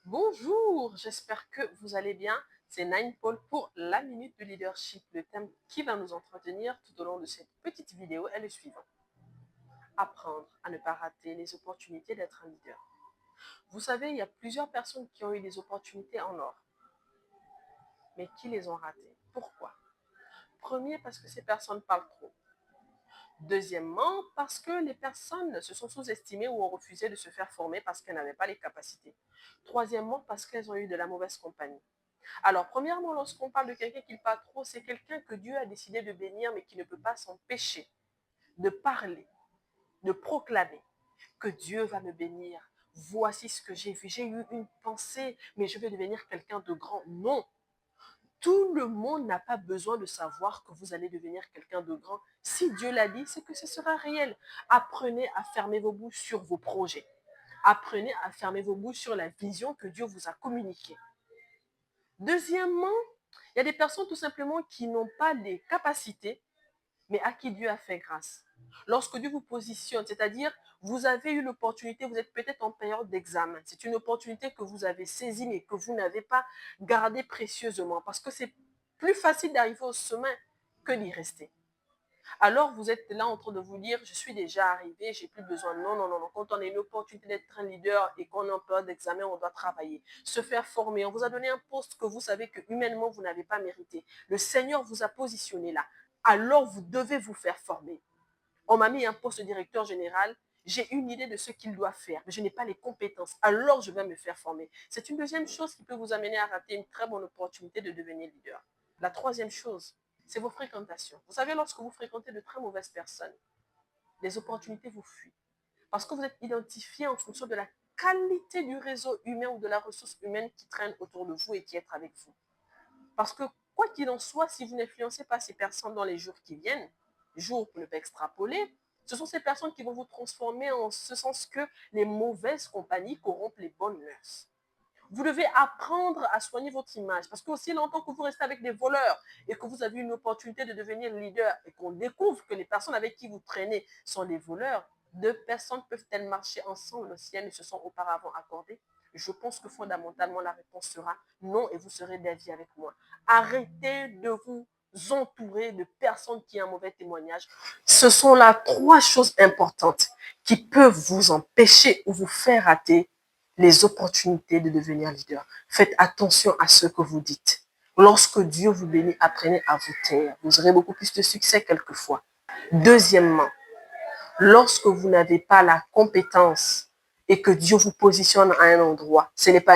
Bonjour, j'espère que vous allez bien. C'est Nine Paul pour la Minute de Leadership. Le thème qui va nous entretenir tout au long de cette petite vidéo est le suivant. Apprendre à ne pas rater les opportunités d'être un leader. Vous savez, il y a plusieurs personnes qui ont eu des opportunités en or, mais qui les ont ratées. Pourquoi? Premier, parce que ces personnes parlent trop. Deuxièmement, parce que les personnes se sont sous-estimées ou ont refusé de se faire former parce qu'elles n'avaient pas les capacités. Troisièmement, parce qu'elles ont eu de la mauvaise compagnie. Alors, premièrement, lorsqu'on parle de quelqu'un qui parle trop, c'est quelqu'un que Dieu a décidé de bénir, mais qui ne peut pas s'empêcher de parler, de proclamer que Dieu va me bénir. Voici ce que j'ai vu. J'ai eu une pensée, mais je vais devenir quelqu'un de grand. Non. Tout le monde n'a pas besoin de savoir que vous allez devenir quelqu'un de grand. Si Dieu l'a dit, c'est que ce sera réel. Apprenez à fermer vos bouches sur vos projets. Apprenez à fermer vos bouches sur la vision que Dieu vous a communiquée. Deuxièmement, il y a des personnes tout simplement qui n'ont pas les capacités, mais à qui Dieu a fait grâce. Lorsque Dieu vous positionne, c'est-à-dire vous avez eu l'opportunité, vous êtes peut-être en période d'examen. C'est une opportunité que vous avez saisie, mais que vous n'avez pas gardée précieusement, parce que c'est plus facile d'arriver au sommet que d'y rester. Alors vous êtes là en train de vous dire, je suis déjà arrivé, j'ai plus besoin. Non, non, non, non. Quand on a une opportunité d'être un leader et qu'on est en période d'examen, on doit travailler, se faire former. On vous a donné un poste que vous savez que humainement, vous n'avez pas mérité. Le Seigneur vous a positionné là. Alors vous devez vous faire former. On m'a mis un poste de directeur général. J'ai une idée de ce qu'il doit faire, mais je n'ai pas les compétences. Alors je vais me faire former. C'est une deuxième chose qui peut vous amener à rater une très bonne opportunité de devenir leader. La troisième chose, c'est vos fréquentations. Vous savez, lorsque vous fréquentez de très mauvaises personnes, les opportunités vous fuient. Parce que vous êtes identifié en fonction de la qualité du réseau humain ou de la ressource humaine qui traîne autour de vous et qui est avec vous. Parce que, quoi qu'il en soit, si vous n'influencez pas ces personnes dans les jours qui viennent, jours pour ne pas extrapoler, ce sont ces personnes qui vont vous transformer en ce sens que les mauvaises compagnies corrompent les bonnes mœurs. Vous devez apprendre à soigner votre image. Parce qu'aussi longtemps que vous restez avec des voleurs et que vous avez une opportunité de devenir leader et qu'on découvre que les personnes avec qui vous traînez sont des voleurs, deux personnes peuvent-elles marcher ensemble si elles ne se sont auparavant accordées? Je pense que fondamentalement, la réponse sera non et vous serez d'avis avec moi. Arrêtez de vous entourer de personnes qui ont un mauvais témoignage. Ce sont là trois choses importantes qui peuvent vous empêcher ou vous faire rater les opportunités de devenir leader. Faites attention à ce que vous dites. Lorsque Dieu vous bénit, apprenez à vous taire. Vous aurez beaucoup plus de succès quelquefois. Deuxièmement, lorsque vous n'avez pas la compétence et que Dieu vous positionne à un endroit, ce n'est pas